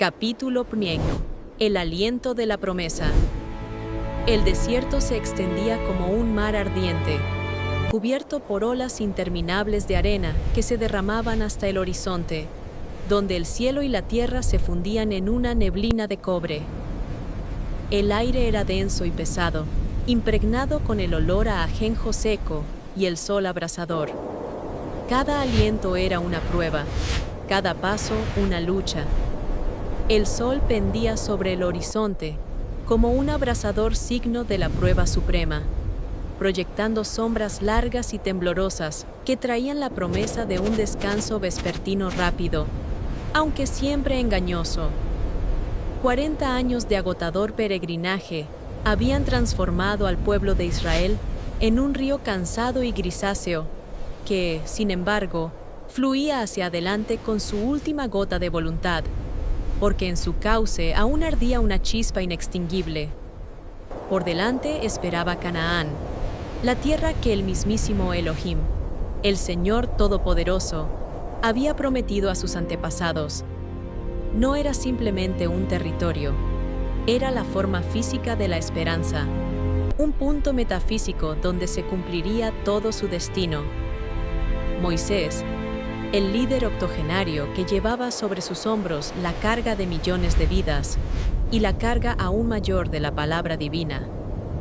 Capítulo 1. El aliento de la promesa. El desierto se extendía como un mar ardiente, cubierto por olas interminables de arena que se derramaban hasta el horizonte, donde el cielo y la tierra se fundían en una neblina de cobre. El aire era denso y pesado, impregnado con el olor a ajenjo seco y el sol abrasador. Cada aliento era una prueba, cada paso una lucha. El sol pendía sobre el horizonte como un abrasador signo de la prueba suprema, proyectando sombras largas y temblorosas que traían la promesa de un descanso vespertino rápido, aunque siempre engañoso. 40 años de agotador peregrinaje habían transformado al pueblo de Israel en un río cansado y grisáceo que, sin embargo, fluía hacia adelante con su última gota de voluntad, porque en su cauce aún ardía una chispa inextinguible. Por delante esperaba Canaán, la tierra que el mismísimo Elohim, el Señor Todopoderoso, había prometido a sus antepasados. No era simplemente un territorio, era la forma física de la esperanza, un punto metafísico donde se cumpliría todo su destino. Moisés, el líder octogenario que llevaba sobre sus hombros la carga de millones de vidas y la carga aún mayor de la palabra divina,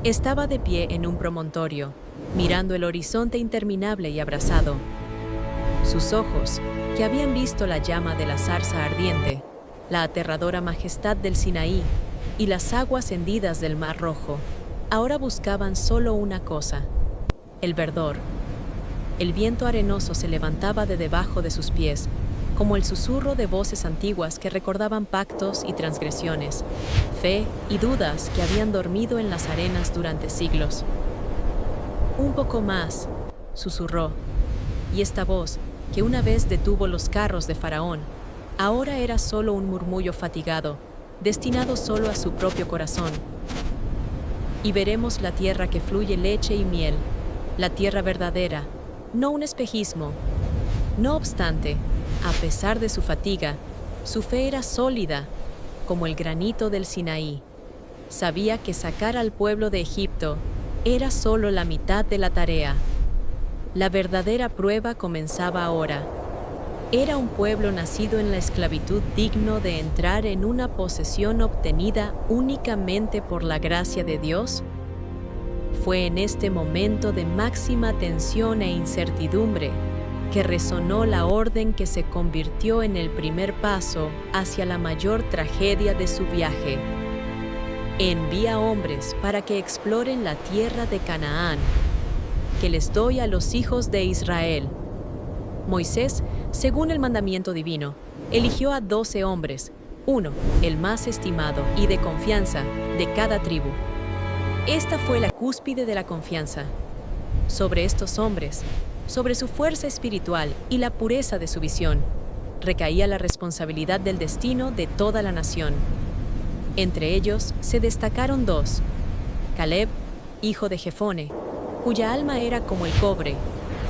estaba de pie en un promontorio, mirando el horizonte interminable y abrasado. Sus ojos, que habían visto la llama de la zarza ardiente, la aterradora majestad del Sinaí y las aguas hendidas del Mar Rojo, ahora buscaban solo una cosa: el verdor. El viento arenoso se levantaba de debajo de sus pies, como el susurro de voces antiguas que recordaban pactos y transgresiones, fe y dudas que habían dormido en las arenas durante siglos. Un poco más, susurró, y esta voz, que una vez detuvo los carros de Faraón, ahora era solo un murmullo fatigado, destinado solo a su propio corazón. Y veremos la tierra que fluye leche y miel, la tierra verdadera, no un espejismo. No obstante, a pesar de su fatiga, su fe era sólida, como el granito del Sinaí. Sabía que sacar al pueblo de Egipto era solo la mitad de la tarea. La verdadera prueba comenzaba ahora. ¿Era un pueblo nacido en la esclavitud digno de entrar en una posesión obtenida únicamente por la gracia de Dios? Fue en este momento de máxima tensión e incertidumbre que resonó la orden que se convirtió en el primer paso hacia la mayor tragedia de su viaje. Envía hombres para que exploren la tierra de Canaán, que les doy a los hijos de Israel. Moisés, según el mandamiento divino, eligió a 12 hombres, uno, el más estimado y de confianza, de cada tribu. Esta fue la cúspide de la confianza. Sobre estos hombres, sobre su fuerza espiritual y la pureza de su visión, recaía la responsabilidad del destino de toda la nación. Entre ellos se destacaron 2: Caleb, hijo de Jefone, cuya alma era como el cobre,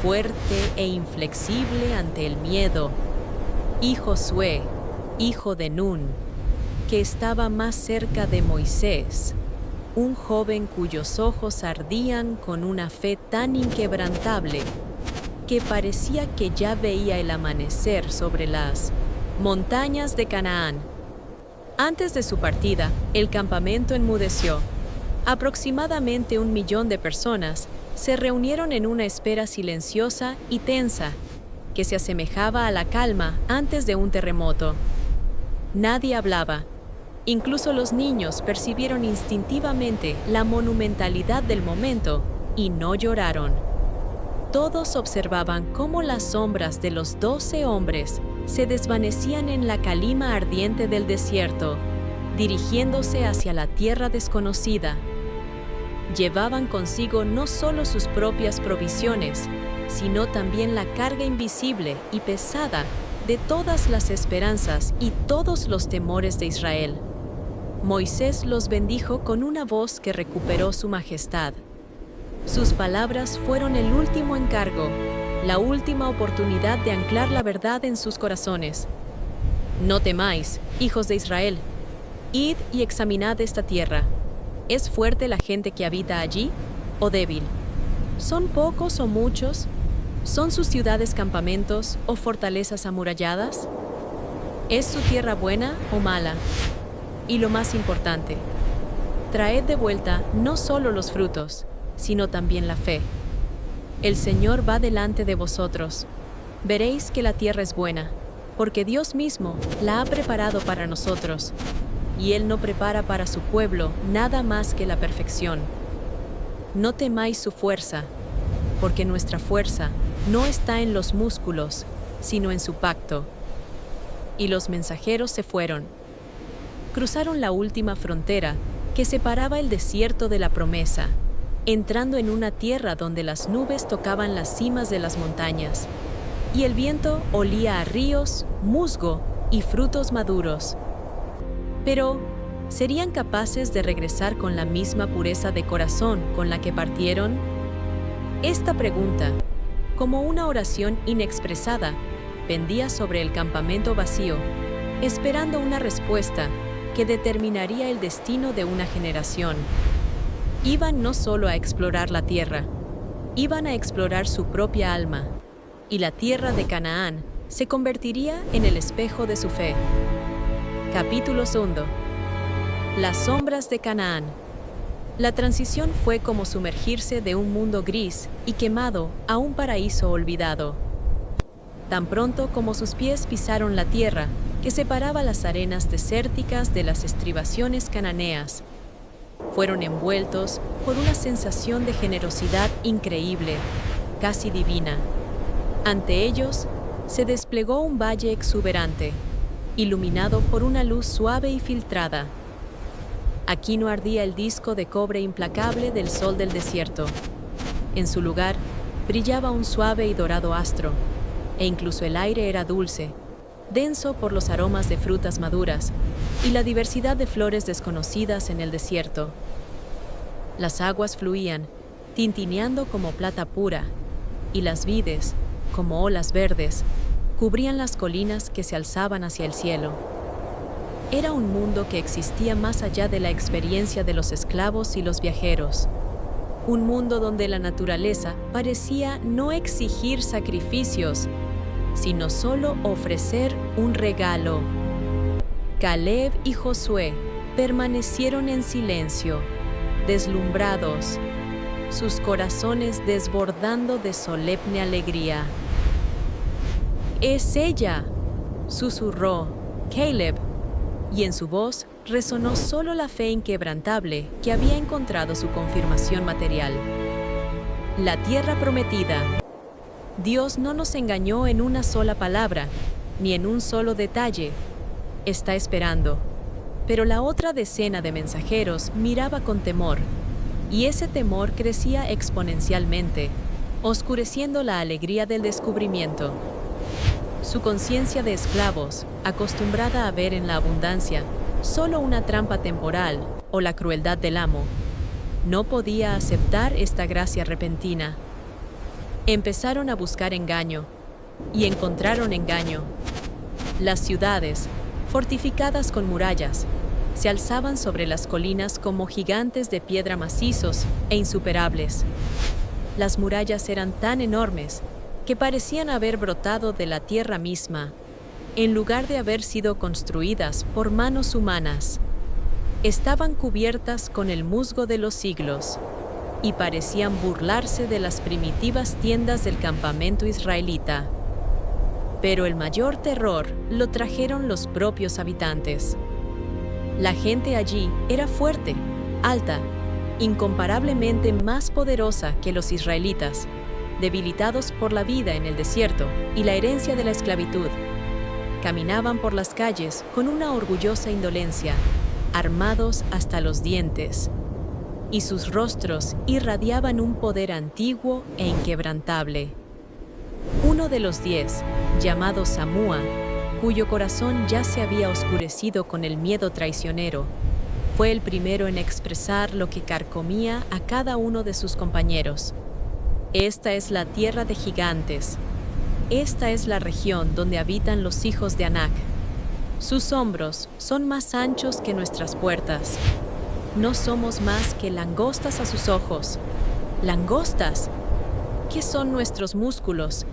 fuerte e inflexible ante el miedo, y Josué, hijo de Nun, que estaba más cerca de Moisés, un joven cuyos ojos ardían con una fe tan inquebrantable que parecía que ya veía el amanecer sobre las montañas de Canaán. Antes de su partida, el campamento enmudeció. Aproximadamente 1 millón de personas se reunieron en una espera silenciosa y tensa que se asemejaba a la calma antes de un terremoto. Nadie hablaba. Incluso los niños percibieron instintivamente la monumentalidad del momento y no lloraron. Todos observaban cómo las sombras de los 12 hombres se desvanecían en la calima ardiente del desierto, dirigiéndose hacia la tierra desconocida. Llevaban consigo no solo sus propias provisiones, sino también la carga invisible y pesada de todas las esperanzas y todos los temores de Israel. Moisés los bendijo con una voz que recuperó su majestad. Sus palabras fueron el último encargo, la última oportunidad de anclar la verdad en sus corazones. No temáis, hijos de Israel. Id y examinad esta tierra. ¿Es fuerte la gente que habita allí o débil? ¿Son pocos o muchos? ¿Son sus ciudades campamentos o fortalezas amuralladas? ¿Es su tierra buena o mala? Y lo más importante, traed de vuelta no solo los frutos, sino también la fe. El Señor va delante de vosotros. Veréis que la tierra es buena, porque Dios mismo la ha preparado para nosotros, y Él no prepara para su pueblo nada más que la perfección. No temáis su fuerza, porque nuestra fuerza no está en los músculos, sino en su pacto. Y los mensajeros se fueron. Cruzaron la última frontera que separaba el desierto de la promesa, entrando en una tierra donde las nubes tocaban las cimas de las montañas, y el viento olía a ríos, musgo y frutos maduros. Pero, ¿serían capaces de regresar con la misma pureza de corazón con la que partieron? Esta pregunta, como una oración inexpresada, pendía sobre el campamento vacío, esperando una respuesta que determinaría el destino de una generación. Iban no solo a explorar la tierra, iban a explorar su propia alma, y la tierra de Canaán se convertiría en el espejo de su fe. Capítulo 2. Las sombras de Canaán. La transición fue como sumergirse de un mundo gris y quemado a un paraíso olvidado. Tan pronto como sus pies pisaron la tierra que separaba las arenas desérticas de las estribaciones cananeas, fueron envueltos por una sensación de generosidad increíble, casi divina. Ante ellos se desplegó un valle exuberante, iluminado por una luz suave y filtrada. Aquí no ardía el disco de cobre implacable del sol del desierto. En su lugar, brillaba un suave y dorado astro, e incluso el aire era dulce, denso por los aromas de frutas maduras y la diversidad de flores desconocidas en el desierto. Las aguas fluían, tintineando como plata pura, y las vides, como olas verdes, cubrían las colinas que se alzaban hacia el cielo. Era un mundo que existía más allá de la experiencia de los esclavos y los viajeros. Un mundo donde la naturaleza parecía no exigir sacrificios, sino solo ofrecer un regalo. Caleb y Josué permanecieron en silencio, deslumbrados, sus corazones desbordando de solemne alegría. «¡Es ella!», susurró Caleb, y en su voz resonó solo la fe inquebrantable que había encontrado su confirmación material. La tierra prometida. Dios no nos engañó en una sola palabra, ni en un solo detalle. Está esperando. Pero la otra decena de mensajeros miraba con temor, y ese temor crecía exponencialmente, oscureciendo la alegría del descubrimiento. Su conciencia de esclavos, acostumbrada a ver en la abundancia solo una trampa temporal o la crueldad del amo, no podía aceptar esta gracia repentina. Empezaron a buscar engaño, y encontraron engaño. Las ciudades, fortificadas con murallas, se alzaban sobre las colinas como gigantes de piedra macizos e insuperables. Las murallas eran tan enormes que parecían haber brotado de la tierra misma, en lugar de haber sido construidas por manos humanas. Estaban cubiertas con el musgo de los siglos, y parecían burlarse de las primitivas tiendas del campamento israelita. Pero el mayor terror lo trajeron los propios habitantes. La gente allí era fuerte, alta, incomparablemente más poderosa que los israelitas, debilitados por la vida en el desierto y la herencia de la esclavitud. Caminaban por las calles con una orgullosa indolencia, armados hasta los dientes, y sus rostros irradiaban un poder antiguo e inquebrantable. Uno de los 10, llamado Samúa, cuyo corazón ya se había oscurecido con el miedo traicionero, fue el primero en expresar lo que carcomía a cada uno de sus compañeros. Esta es la tierra de gigantes. Esta es la región donde habitan los hijos de Anac. Sus hombros son más anchos que nuestras puertas. No somos más que langostas a sus ojos. ¡Langostas! ¿Qué son nuestros músculos?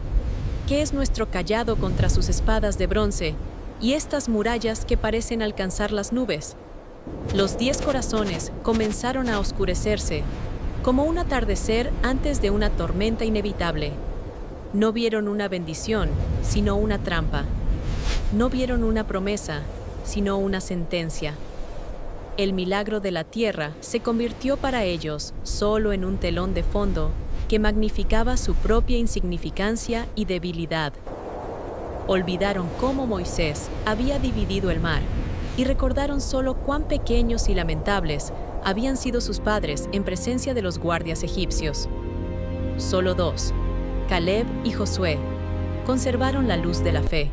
¿Qué es nuestro cayado contra sus espadas de bronce y estas murallas que parecen alcanzar las nubes? Los 10 corazones comenzaron a oscurecerse, como un atardecer antes de una tormenta inevitable. No vieron una bendición, sino una trampa. No vieron una promesa, sino una sentencia. El milagro de la tierra se convirtió para ellos solo en un telón de fondo que magnificaba su propia insignificancia y debilidad. Olvidaron cómo Moisés había dividido el mar y recordaron solo cuán pequeños y lamentables habían sido sus padres en presencia de los guardias egipcios. Solo 2, Caleb y Josué, conservaron la luz de la fe.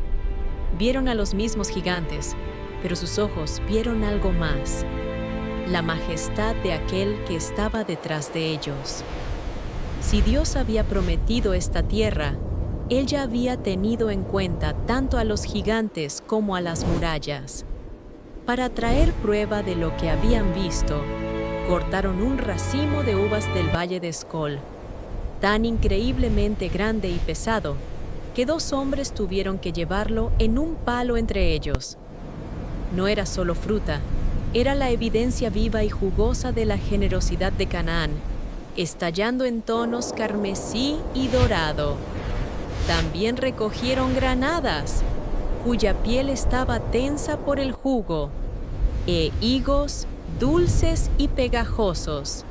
Vieron a los mismos gigantes, pero sus ojos vieron algo más: la majestad de aquel que estaba detrás de ellos. Si Dios había prometido esta tierra, Él ya había tenido en cuenta tanto a los gigantes como a las murallas. Para traer prueba de lo que habían visto, cortaron un racimo de uvas del valle de Escol, tan increíblemente grande y pesado, que 2 hombres tuvieron que llevarlo en un palo entre ellos. No era solo fruta, era la evidencia viva y jugosa de la generosidad de Canaán, estallando en tonos carmesí y dorado. También recogieron granadas, cuya piel estaba tensa por el jugo, e higos dulces y pegajosos,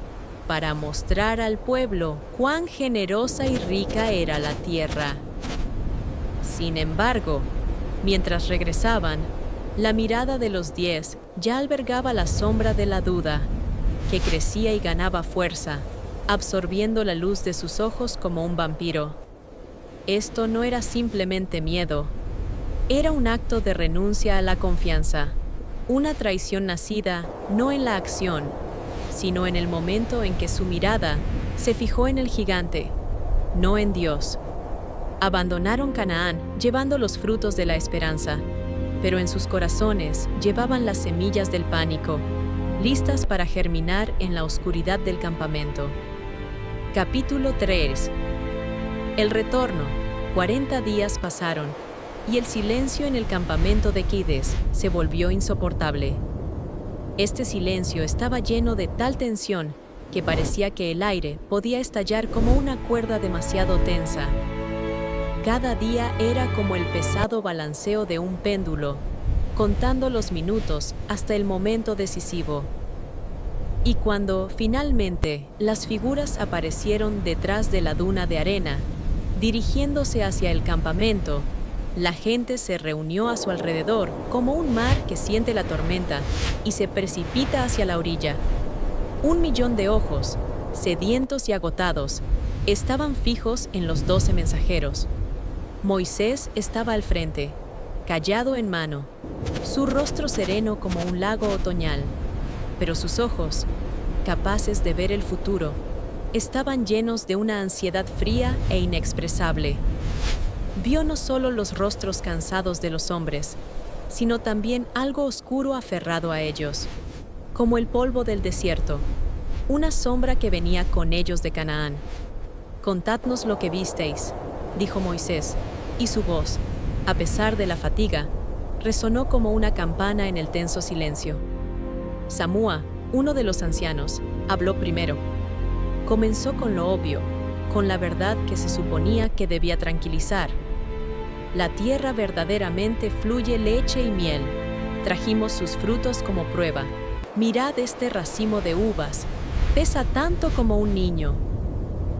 para mostrar al pueblo cuán generosa y rica era la tierra. Sin embargo, mientras regresaban, la mirada de los 10 ya albergaba la sombra de la duda, que crecía y ganaba fuerza, absorbiendo la luz de sus ojos como un vampiro. Esto no era simplemente miedo, era un acto de renuncia a la confianza, una traición nacida no en la acción, sino en el momento en que su mirada se fijó en el gigante, no en Dios. Abandonaron Canaán llevando los frutos de la esperanza, pero en sus corazones llevaban las semillas del pánico, listas para germinar en la oscuridad del campamento. Capítulo 3. El retorno. 40 días pasaron, y el silencio en el campamento de Quides se volvió insoportable. Este silencio estaba lleno de tal tensión que parecía que el aire podía estallar como una cuerda demasiado tensa. Cada día era como el pesado balanceo de un péndulo, contando los minutos hasta el momento decisivo. Y cuando, finalmente, las figuras aparecieron detrás de la duna de arena, dirigiéndose hacia el campamento, la gente se reunió a su alrededor como un mar que siente la tormenta y se precipita hacia la orilla. 1 millón de ojos, sedientos y agotados, estaban fijos en los 12 mensajeros. Moisés estaba al frente, cayado en mano, su rostro sereno como un lago otoñal, pero sus ojos, capaces de ver el futuro, estaban llenos de una ansiedad fría e inexpresable. Vio no solo los rostros cansados de los hombres, sino también algo oscuro aferrado a ellos, como el polvo del desierto, una sombra que venía con ellos de Canaán. «Contadnos lo que visteis», dijo Moisés, y su voz, a pesar de la fatiga, resonó como una campana en el tenso silencio. Samúa, uno de los ancianos, habló primero. Comenzó con lo obvio, con la verdad que se suponía que debía tranquilizar. La tierra verdaderamente fluye leche y miel. Trajimos sus frutos como prueba. Mirad este racimo de uvas. Pesa tanto como un niño.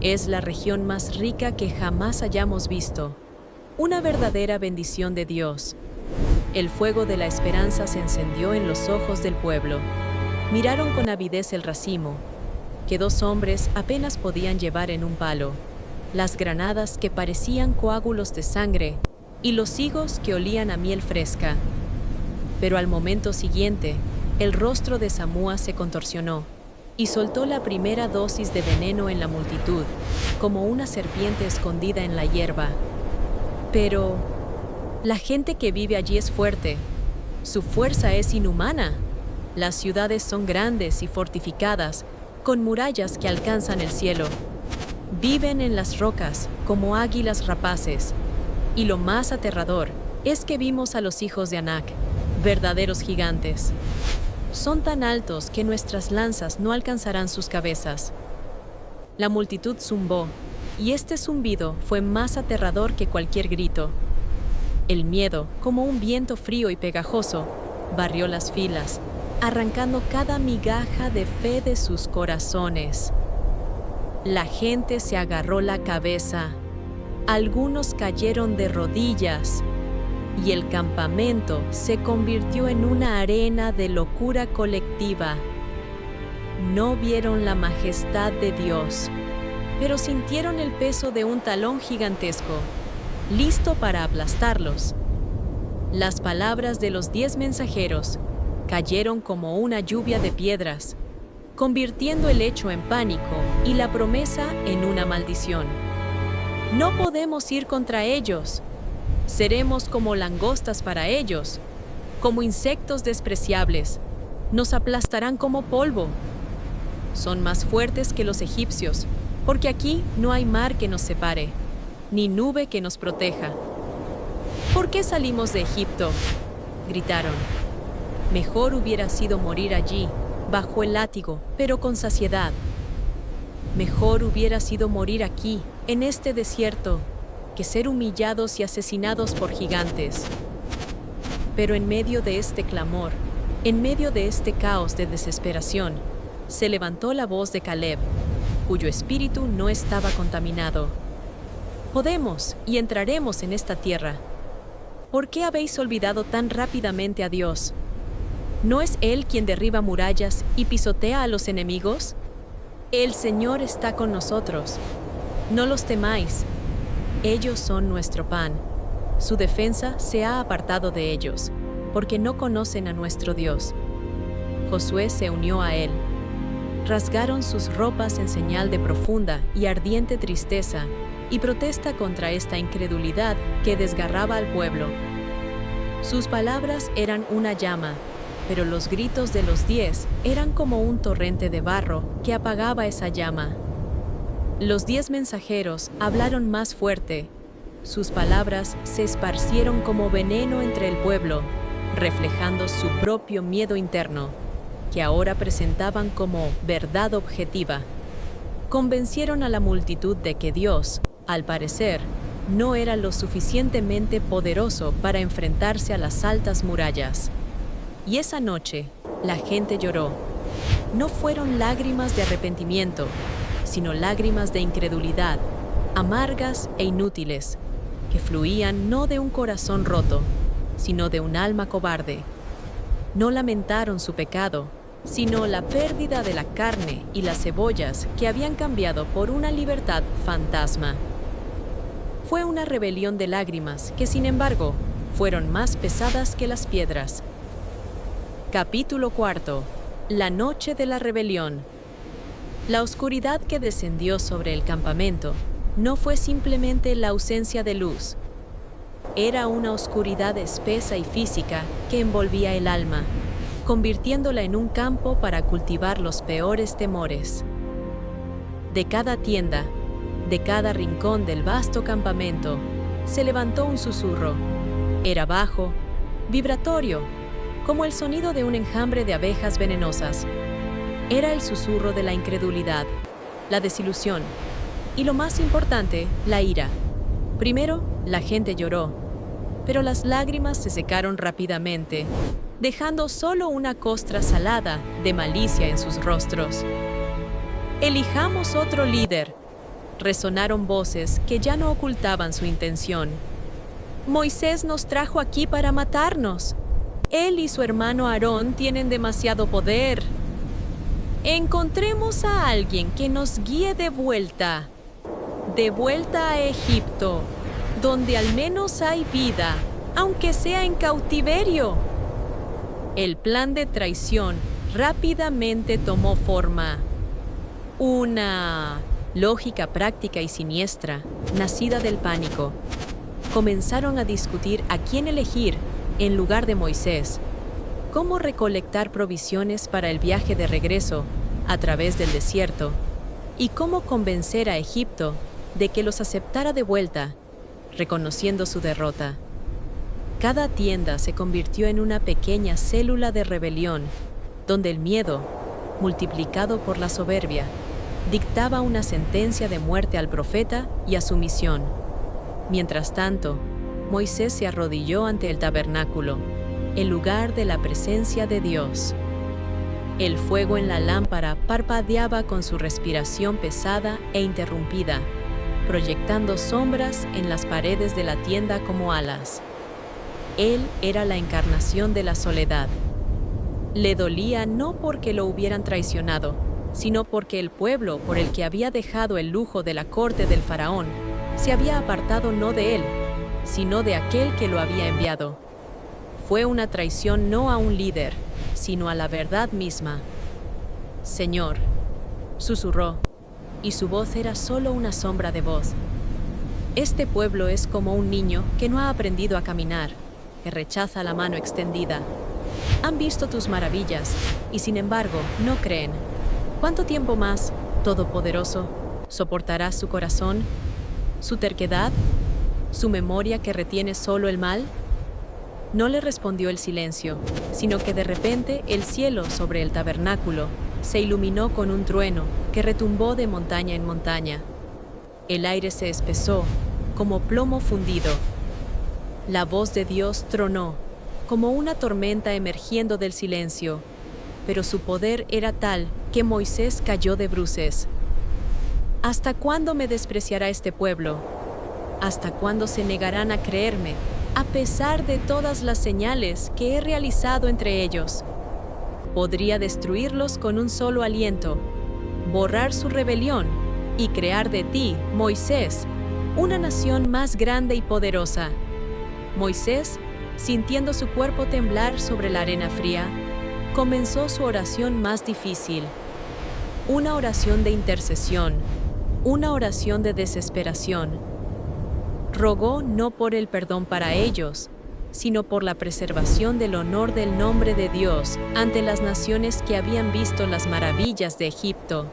Es la región más rica que jamás hayamos visto. Una verdadera bendición de Dios. El fuego de la esperanza se encendió en los ojos del pueblo. Miraron con avidez el racimo, que 2 hombres apenas podían llevar en un palo, las granadas que parecían coágulos de sangre y los higos que olían a miel fresca. Pero al momento siguiente, el rostro de Samúa se contorsionó y soltó la primera dosis de veneno en la multitud, como una serpiente escondida en la hierba. Pero la gente que vive allí es fuerte. Su fuerza es inhumana. Las ciudades son grandes y fortificadas, con murallas que alcanzan el cielo. Viven en las rocas como águilas rapaces. Y lo más aterrador es que vimos a los hijos de Anak, verdaderos gigantes. Son tan altos que nuestras lanzas no alcanzarán sus cabezas. La multitud zumbó, y este zumbido fue más aterrador que cualquier grito. El miedo, como un viento frío y pegajoso, barrió las filas, arrancando cada migaja de fe de sus corazones. La gente se agarró la cabeza, algunos cayeron de rodillas, y el campamento se convirtió en una arena de locura colectiva. No vieron la majestad de Dios, pero sintieron el peso de un talón gigantesco, listo para aplastarlos. Las palabras de los 10 mensajeros cayeron como una lluvia de piedras, convirtiendo el hecho en pánico y la promesa en una maldición. No podemos ir contra ellos. Seremos como langostas para ellos, como insectos despreciables. Nos aplastarán como polvo. Son más fuertes que los egipcios, porque aquí no hay mar que nos separe, ni nube que nos proteja. ¿Por qué salimos de Egipto?, gritaron. Mejor hubiera sido morir allí, bajo el látigo, pero con saciedad. Mejor hubiera sido morir aquí, en este desierto, que ser humillados y asesinados por gigantes. Pero en medio de este clamor, en medio de este caos de desesperación, se levantó la voz de Caleb, cuyo espíritu no estaba contaminado. Podemos y entraremos en esta tierra. ¿Por qué habéis olvidado tan rápidamente a Dios? ¿No es Él quien derriba murallas y pisotea a los enemigos? El Señor está con nosotros. No los temáis. Ellos son nuestro pan. Su defensa se ha apartado de ellos, porque no conocen a nuestro Dios. Josué se unió a él. Rasgaron sus ropas en señal de profunda y ardiente tristeza y protesta contra esta incredulidad que desgarraba al pueblo. Sus palabras eran una llama, pero los gritos de los 10 eran como un torrente de barro que apagaba esa llama. Los 10 mensajeros hablaron más fuerte. Sus palabras se esparcieron como veneno entre el pueblo, reflejando su propio miedo interno, que ahora presentaban como verdad objetiva. Convencieron a la multitud de que Dios, al parecer, no era lo suficientemente poderoso para enfrentarse a las altas murallas. Y esa noche, la gente lloró. No fueron lágrimas de arrepentimiento, sino lágrimas de incredulidad, amargas e inútiles, que fluían no de un corazón roto, sino de un alma cobarde. No lamentaron su pecado, sino la pérdida de la carne y las cebollas que habían cambiado por una libertad fantasma. Fue una rebelión de lágrimas que, sin embargo, fueron más pesadas que las piedras. Capítulo 4. La noche de la rebelión. La oscuridad que descendió sobre el campamento no fue simplemente la ausencia de luz. Era una oscuridad espesa y física que envolvía el alma, convirtiéndola en un campo para cultivar los peores temores. De cada tienda, de cada rincón del vasto campamento, se levantó un susurro. Era bajo, vibratorio, como el sonido de un enjambre de abejas venenosas. Era el susurro de la incredulidad, la desilusión y, lo más importante, la ira. Primero, la gente lloró, pero las lágrimas se secaron rápidamente, dejando solo una costra salada de malicia en sus rostros. «Elijamos otro líder», resonaron voces que ya no ocultaban su intención. «Moisés nos trajo aquí para matarnos. Él y su hermano Aarón tienen demasiado poder. Encontremos a alguien que nos guíe de vuelta a Egipto, donde al menos hay vida, aunque sea en cautiverio». El plan de traición rápidamente tomó forma. Una lógica práctica y siniestra, nacida del pánico. Comenzaron a discutir a quién elegir en lugar de Moisés, cómo recolectar provisiones para el viaje de regreso a través del desierto y cómo convencer a Egipto de que los aceptara de vuelta, reconociendo su derrota. Cada tienda se convirtió en una pequeña célula de rebelión, donde el miedo, multiplicado por la soberbia, dictaba una sentencia de muerte al profeta y a su misión. Mientras tanto, Moisés se arrodilló ante el tabernáculo, el lugar de la presencia de Dios. El fuego en la lámpara parpadeaba con su respiración pesada e interrumpida, proyectando sombras en las paredes de la tienda como alas. Él era la encarnación de la soledad. Le dolía no porque lo hubieran traicionado, sino porque el pueblo por el que había dejado el lujo de la corte del faraón se había apartado no de él, sino de aquel que lo había enviado. Fue una traición no a un líder, sino a la verdad misma. «Señor», susurró, y su voz era solo una sombra de voz. «Este pueblo es como un niño que no ha aprendido a caminar, que rechaza la mano extendida. Han visto tus maravillas, y sin embargo no creen. ¿Cuánto tiempo más, Todopoderoso, soportará su corazón, su terquedad, su memoria que retiene solo el mal?» No le respondió el silencio, sino que de repente el cielo sobre el tabernáculo se iluminó con un trueno que retumbó de montaña en montaña. El aire se espesó, como plomo fundido. La voz de Dios tronó, como una tormenta emergiendo del silencio, pero su poder era tal que Moisés cayó de bruces. «¿Hasta cuándo me despreciará este pueblo? ¿Hasta cuándo se negarán a creerme, a pesar de todas las señales que he realizado entre ellos? Podría destruirlos con un solo aliento, borrar su rebelión y crear de ti, Moisés, una nación más grande y poderosa». Moisés, sintiendo su cuerpo temblar sobre la arena fría, comenzó su oración más difícil. Una oración de intercesión, una oración de desesperación. Rogó no por el perdón para ellos, sino por la preservación del honor del nombre de Dios ante las naciones que habían visto las maravillas de Egipto.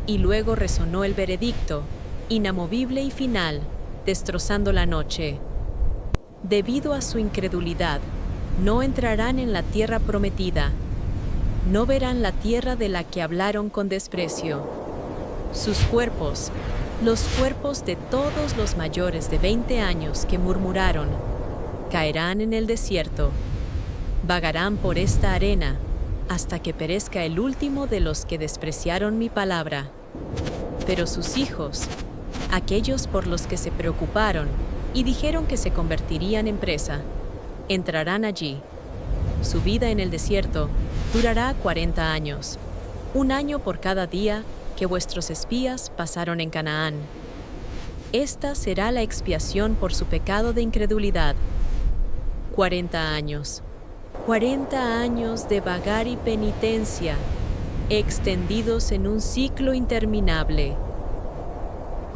Y luego resonó el veredicto, inamovible y final, destrozando la noche. Debido a su incredulidad, no entrarán en la tierra prometida, no verán la tierra de la que hablaron con desprecio. Sus cuerpos, los cuerpos de todos los mayores de 20 años que murmuraron, caerán en el desierto, vagarán por esta arena, hasta que perezca el último de los que despreciaron mi palabra. Pero sus hijos, aquellos por los que se preocuparon y dijeron que se convertirían en presa, entrarán allí. Su vida en el desierto durará 40 años, un año por cada día que vuestros espías pasaron en Canaán. Esta será la expiación por su pecado de incredulidad. 40 años. 40 años de vagar y penitencia, extendidos en un ciclo interminable.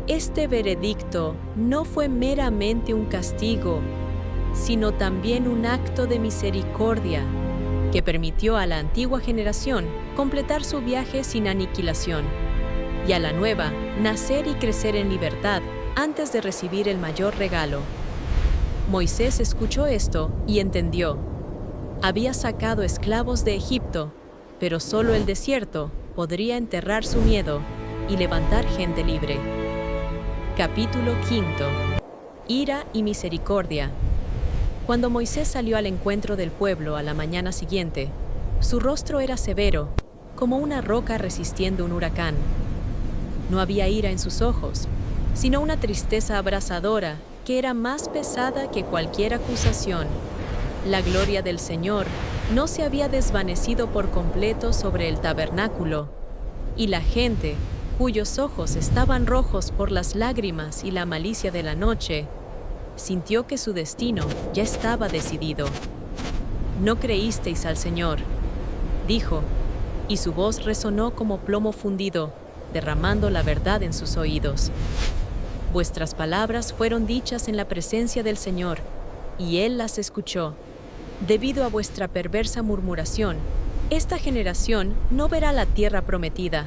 Este veredicto no fue meramente un castigo, sino también un acto de misericordia que permitió a la antigua generación completar su viaje sin aniquilación y a la nueva nacer y crecer en libertad antes de recibir el mayor regalo. Moisés escuchó esto y entendió. Había sacado esclavos de Egipto, pero solo el desierto podría enterrar su miedo y levantar gente libre. Capítulo 5. Ira y misericordia. Cuando Moisés salió al encuentro del pueblo a la mañana siguiente, su rostro era severo, como una roca resistiendo un huracán. No había ira en sus ojos, sino una tristeza abrasadora que era más pesada que cualquier acusación. La gloria del Señor no se había desvanecido por completo sobre el tabernáculo, y la gente, cuyos ojos estaban rojos por las lágrimas y la malicia de la noche, sintió que su destino ya estaba decidido. «No creísteis al Señor», dijo, y su voz resonó como plomo fundido, derramando la verdad en sus oídos. «Vuestras palabras fueron dichas en la presencia del Señor, y Él las escuchó. Debido a vuestra perversa murmuración, esta generación no verá la tierra prometida.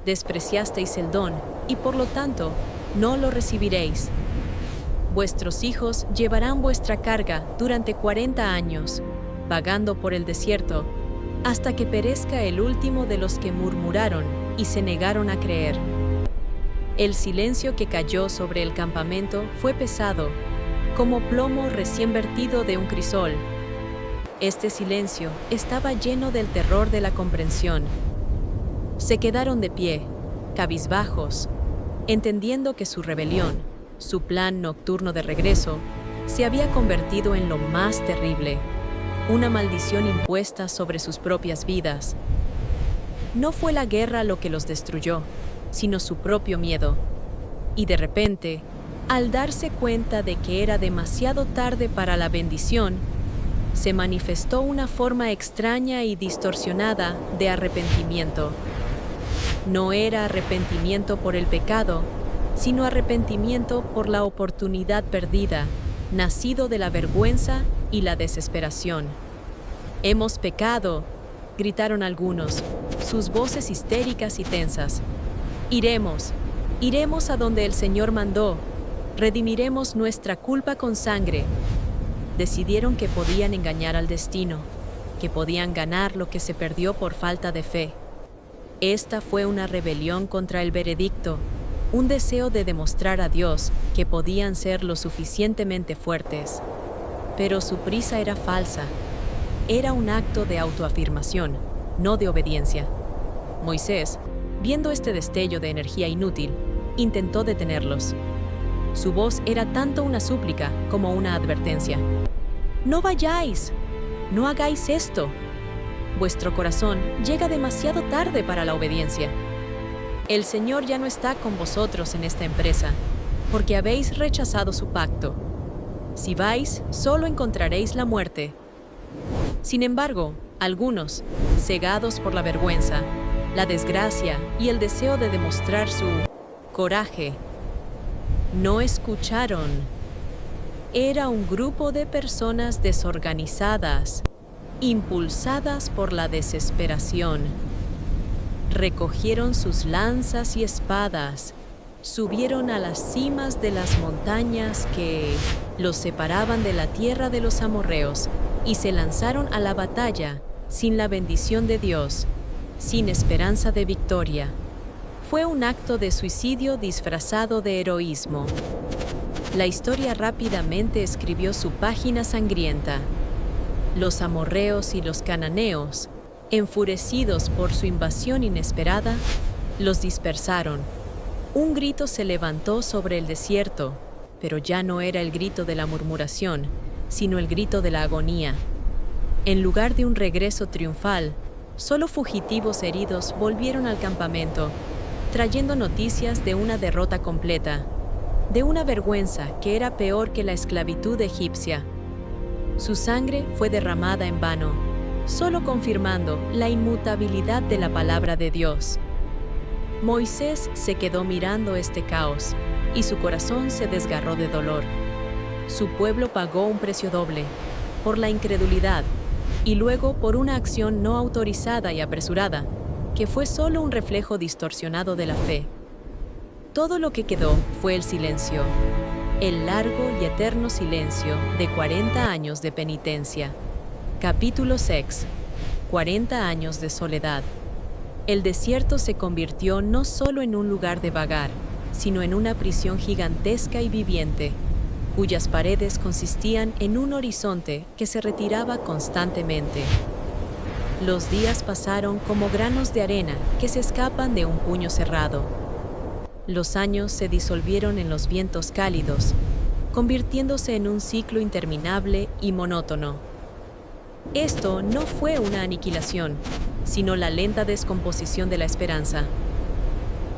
Despreciasteis el don, y por lo tanto, no lo recibiréis. Vuestros hijos llevarán vuestra carga durante 40 años, vagando por el desierto, hasta que perezca el último de los que murmuraron y se negaron a creer. El silencio que cayó sobre el campamento fue pesado, como plomo recién vertido de un crisol. Este silencio estaba lleno del terror de la comprensión. Se quedaron de pie, cabizbajos, entendiendo que su rebelión, su plan nocturno de regreso, se había convertido en lo más terrible, una maldición impuesta sobre sus propias vidas. No fue la guerra lo que los destruyó, sino su propio miedo. Y de repente, al darse cuenta de que era demasiado tarde para la bendición, se manifestó una forma extraña y distorsionada de arrepentimiento. No era arrepentimiento por el pecado, sino arrepentimiento por la oportunidad perdida, nacido de la vergüenza y la desesperación. «Hemos pecado», gritaron algunos, sus voces histéricas y tensas. «Iremos a donde el Señor mandó, redimiremos nuestra culpa con sangre». Decidieron que podían engañar al destino, que podían ganar lo que se perdió por falta de fe. Esta fue una rebelión contra el veredicto, un deseo de demostrar a Dios que podían ser lo suficientemente fuertes. Pero su prisa era falsa. Era un acto de autoafirmación, no de obediencia. Moisés, viendo este destello de energía inútil, intentó detenerlos. Su voz era tanto una súplica como una advertencia. «No vayáis, no hagáis esto. Vuestro corazón llega demasiado tarde para la obediencia. El Señor ya no está con vosotros en esta empresa, porque habéis rechazado su pacto. Si vais, solo encontraréis la muerte». Sin embargo, algunos, cegados por la vergüenza, la desgracia y el deseo de demostrar su coraje, no escucharon. Era un grupo de personas desorganizadas, impulsadas por la desesperación. Recogieron sus lanzas y espadas, subieron a las cimas de las montañas que los separaban de la tierra de los amorreos y se lanzaron a la batalla sin la bendición de Dios, sin esperanza de victoria. Fue un acto de suicidio disfrazado de heroísmo. La historia rápidamente escribió su página sangrienta. Los amorreos y los cananeos, enfurecidos por su invasión inesperada, los dispersaron. Un grito se levantó sobre el desierto, pero ya no era el grito de la murmuración, sino el grito de la agonía. En lugar de un regreso triunfal, solo fugitivos heridos volvieron al campamento, trayendo noticias de una derrota completa, de una vergüenza que era peor que la esclavitud egipcia. Su sangre fue derramada en vano, solo confirmando la inmutabilidad de la palabra de Dios. Moisés se quedó mirando este caos, y su corazón se desgarró de dolor. Su pueblo pagó un precio doble, por la incredulidad, y luego por una acción no autorizada y apresurada, que fue solo un reflejo distorsionado de la fe. Todo lo que quedó fue el silencio, el largo y eterno silencio de 40 años de penitencia. Capítulo 6. 40 años de soledad. El desierto se convirtió no solo en un lugar de vagar, sino en una prisión gigantesca y viviente, cuyas paredes consistían en un horizonte que se retiraba constantemente. Los días pasaron como granos de arena que se escapan de un puño cerrado. Los años se disolvieron en los vientos cálidos, convirtiéndose en un ciclo interminable y monótono. Esto no fue una aniquilación, sino la lenta descomposición de la esperanza.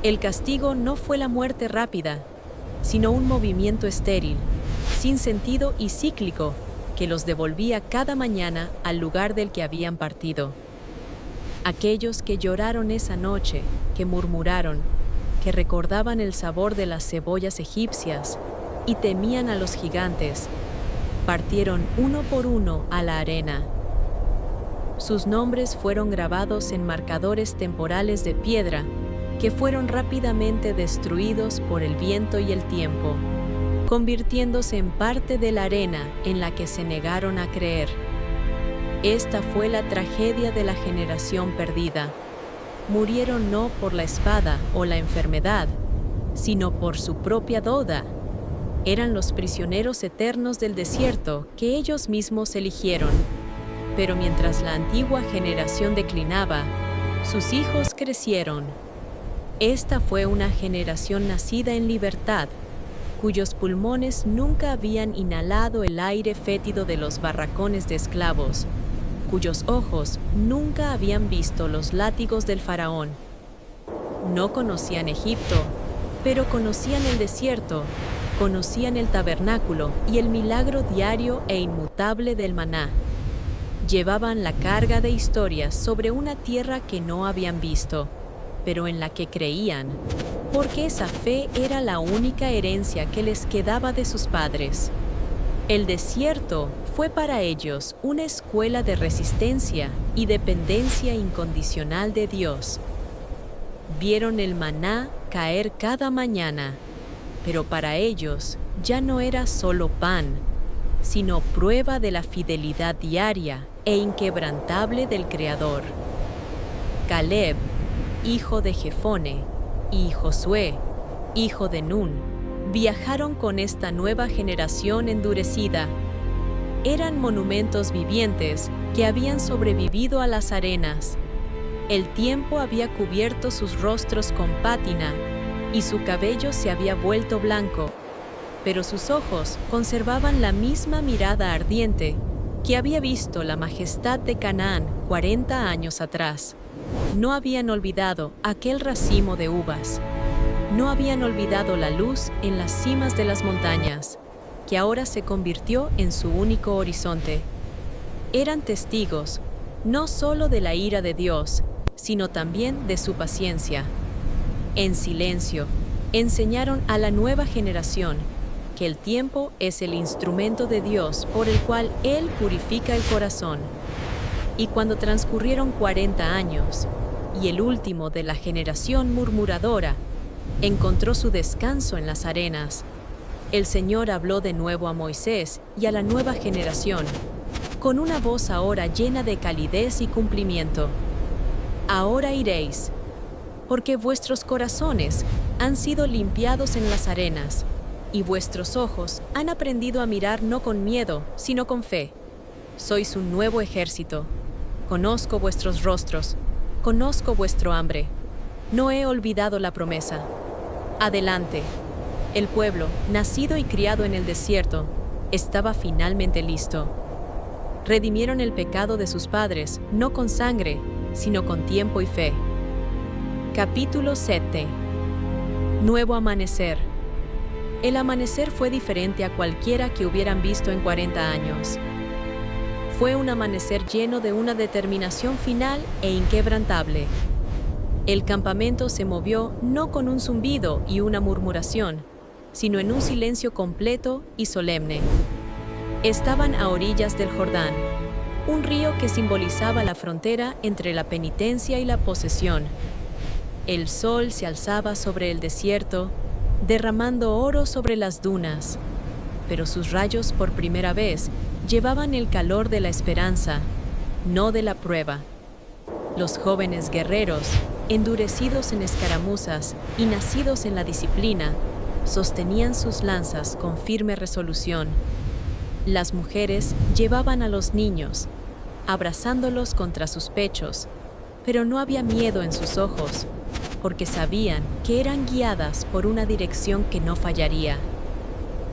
El castigo no fue la muerte rápida, sino un movimiento estéril, sin sentido y cíclico, que los devolvía cada mañana al lugar del que habían partido. Aquellos que lloraron esa noche, que murmuraron, que recordaban el sabor de las cebollas egipcias y temían a los gigantes, partieron uno por uno a la arena. Sus nombres fueron grabados en marcadores temporales de piedra que fueron rápidamente destruidos por el viento y el tiempo, convirtiéndose en parte de la arena en la que se negaron a creer. Esta fue la tragedia de la generación perdida. Murieron no por la espada o la enfermedad, sino por su propia duda. Eran los prisioneros eternos del desierto que ellos mismos eligieron. Pero mientras la antigua generación declinaba, sus hijos crecieron. Esta fue una generación nacida en libertad, cuyos pulmones nunca habían inhalado el aire fétido de los barracones de esclavos, cuyos ojos nunca habían visto los látigos del faraón. No conocían Egipto, pero conocían el desierto, conocían el tabernáculo y el milagro diario e inmutable del maná. Llevaban la carga de historias sobre una tierra que no habían visto, pero en la que creían, porque esa fe era la única herencia que les quedaba de sus padres. El desierto fue para ellos una escuela de resistencia y dependencia incondicional de Dios. Vieron el maná caer cada mañana, pero para ellos ya no era solo pan, sino prueba de la fidelidad diaria e inquebrantable del Creador. Caleb, hijo de Jefone, y Josué, hijo de Nun, viajaron con esta nueva generación endurecida. Eran monumentos vivientes que habían sobrevivido a las arenas. El tiempo había cubierto sus rostros con pátina y su cabello se había vuelto blanco, pero sus ojos conservaban la misma mirada ardiente que había visto la majestad de Canaán 40 años atrás. No habían olvidado aquel racimo de uvas. No habían olvidado la luz en las cimas de las montañas, que ahora se convirtió en su único horizonte. Eran testigos, no solo de la ira de Dios, sino también de su paciencia. En silencio, enseñaron a la nueva generación que el tiempo es el instrumento de Dios por el cual Él purifica el corazón. Y cuando transcurrieron 40 años, y el último de la generación murmuradora encontró su descanso en las arenas, el Señor habló de nuevo a Moisés y a la nueva generación, con una voz ahora llena de calidez y cumplimiento. Ahora iréis, porque vuestros corazones han sido limpiados en las arenas, y vuestros ojos han aprendido a mirar no con miedo, sino con fe. Sois un nuevo ejército. Conozco vuestros rostros, conozco vuestro hambre. No he olvidado la promesa. Adelante. El pueblo, nacido y criado en el desierto, estaba finalmente listo. Redimieron el pecado de sus padres, no con sangre, sino con tiempo y fe. Capítulo 7. Nuevo amanecer. El amanecer fue diferente a cualquiera que hubieran visto en 40 años. Fue un amanecer lleno de una determinación final e inquebrantable. El campamento se movió no con un zumbido y una murmuración, sino en un silencio completo y solemne. Estaban a orillas del Jordán, un río que simbolizaba la frontera entre la penitencia y la posesión. El sol se alzaba sobre el desierto, derramando oro sobre las dunas, pero sus rayos por primera vez llevaban el calor de la esperanza, no de la prueba. Los jóvenes guerreros, endurecidos en escaramuzas y nacidos en la disciplina, sostenían sus lanzas con firme resolución. Las mujeres llevaban a los niños, abrazándolos contra sus pechos, pero no había miedo en sus ojos, porque sabían que eran guiadas por una dirección que no fallaría.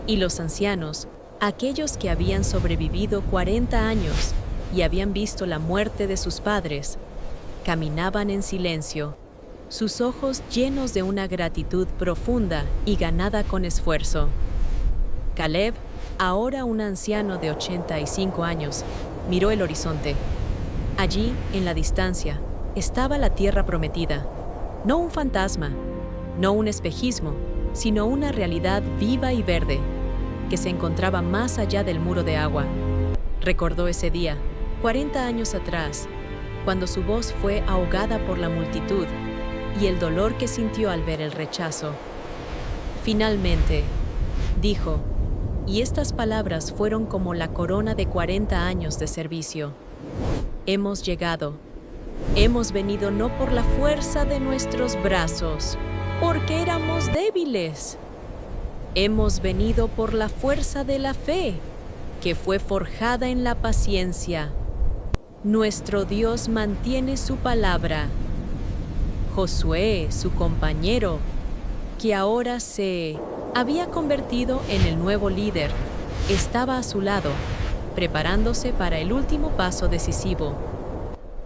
Y los ancianos, aquellos que habían sobrevivido 40 años y habían visto la muerte de sus padres, caminaban en silencio, sus ojos llenos de una gratitud profunda y ganada con esfuerzo. Caleb, ahora un anciano de 85 años, miró el horizonte. Allí, en la distancia, estaba la tierra prometida. No un fantasma, no un espejismo, sino una realidad viva y verde. que se encontraba más allá del muro de agua. Recordó ese día, 40 años atrás, cuando su voz fue ahogada por la multitud y el dolor que sintió al ver el rechazo. Finalmente, dijo, y estas palabras fueron como la corona de 40 años de servicio. Hemos llegado. Hemos venido no por la fuerza de nuestros brazos, porque éramos débiles. Hemos venido por la fuerza de la fe, que fue forjada en la paciencia. Nuestro Dios mantiene su palabra. Josué, su compañero, que ahora se había convertido en el nuevo líder, estaba a su lado, preparándose para el último paso decisivo.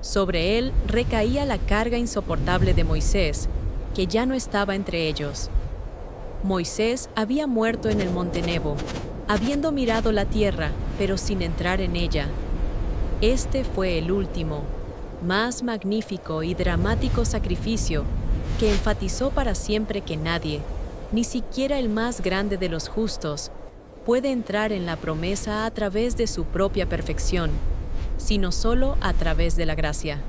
Sobre él recaía la carga insoportable de Moisés, que ya no estaba entre ellos. Moisés había muerto en el monte Nebo, habiendo mirado la tierra, pero sin entrar en ella. Este fue el último, más magnífico y dramático sacrificio que enfatizó para siempre que nadie, ni siquiera el más grande de los justos, puede entrar en la promesa a través de su propia perfección, sino solo a través de la gracia.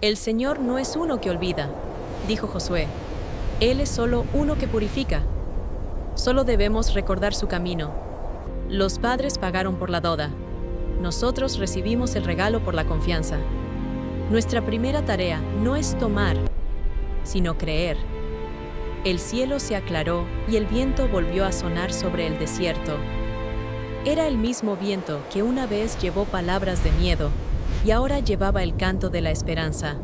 El Señor no es uno que olvida, dijo Josué. Él es solo uno que purifica. Solo debemos recordar su camino. Los padres pagaron por la deuda. Nosotros recibimos el regalo por la confianza. Nuestra primera tarea no es tomar, sino creer. El cielo se aclaró y el viento volvió a sonar sobre el desierto. Era el mismo viento que una vez llevó palabras de miedo y ahora llevaba el canto de la esperanza.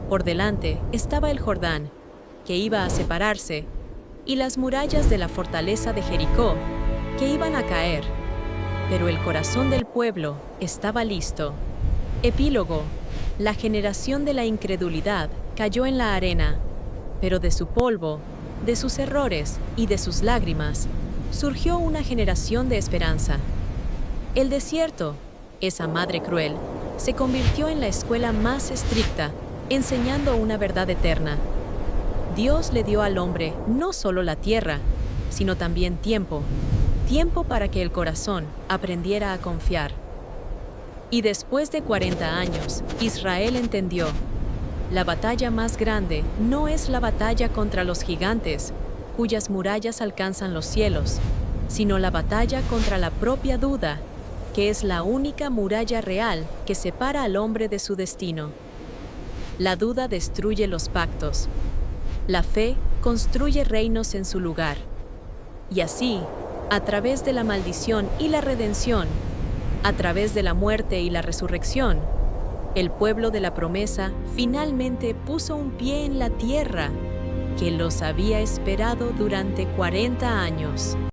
Por delante estaba el Jordán, que iba a separarse, y las murallas de la fortaleza de Jericó, que iban a caer. Pero el corazón del pueblo estaba listo. Epílogo. La generación de la incredulidad cayó en la arena, pero de su polvo, de sus errores y de sus lágrimas, surgió una generación de esperanza. El desierto, esa madre cruel, se convirtió en la escuela más estricta, enseñando una verdad eterna. Dios le dio al hombre no solo la tierra, sino también tiempo para que el corazón aprendiera a confiar. Y después de 40 años, Israel entendió: la batalla más grande no es la batalla contra los gigantes, cuyas murallas alcanzan los cielos, sino la batalla contra la propia duda, que es la única muralla real que separa al hombre de su destino. La duda destruye los pactos. La fe construye reinos en su lugar. Y así, a través de la maldición y la redención, a través de la muerte y la resurrección, el pueblo de la promesa finalmente puso un pie en la tierra que los había esperado durante 40 años.